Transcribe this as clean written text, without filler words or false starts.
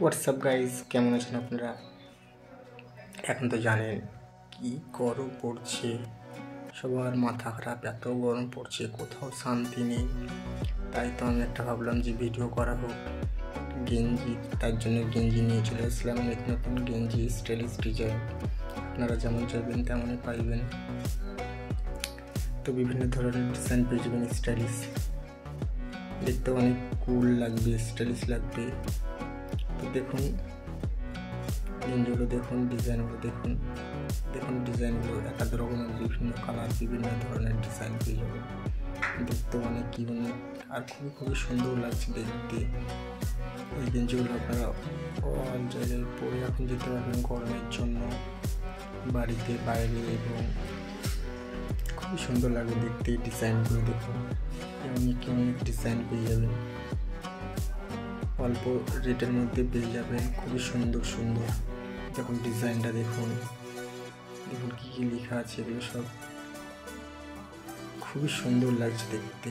WhatsApp guys, কেমন আছেন আপনারা? এখন তো জানেন কি গরম পড়ছে, সবার মাথা খারাপ, এত গরম পড়ছে, কোথাও শান্তি নেই। তাই তো আমি একটা ভাবলাম যে ভিডিও করা হোক গেঞ্জি, তার জন্য গেঞ্জি নিয়ে চলে আসলাম। নতুন নতুন গেঞ্জি, স্টাইলিশ ডিজাইন, আপনারা যেমন চাইবেন তেমনই পাইবেন। তো বিভিন্ন ধরনের ডিজাইন পেয়ে যাবেন, স্টাইলিশ, দেখতে অনেক কুল লাগবে, স্টাইলিশ লাগবে। তো দেখুন গেঞ্জিগুলো, দেখুন ডিজাইনগুলো, দেখুন ডিজাইনগুলো, এক এক রকমের বিভিন্ন কালার, বিভিন্ন ধরনের ডিজাইন পেয়ে যাবেন। দেখতে অনেক ইউনিক আর খুবই সুন্দর লাগছে দেখতে। এই গেঞ্জিগুলো আপনারা অল জায়গায় পরে এখন যেতে পারবেন গরমের জন্য, বাড়িতে, বাইরে, এবং খুবই সুন্দর লাগে দেখতে। ডিজাইনগুলো দেখুন, অনেক ডিজাইন পেয়ে যাবেন, অল্প রেটের মধ্যে পেয়ে যাবেন, খুবই সুন্দর। দেখুন ডিজাইনটা, দেখুন কী লেখা আছে, এগুলো সব খুবই সুন্দর লাগছে দেখতে।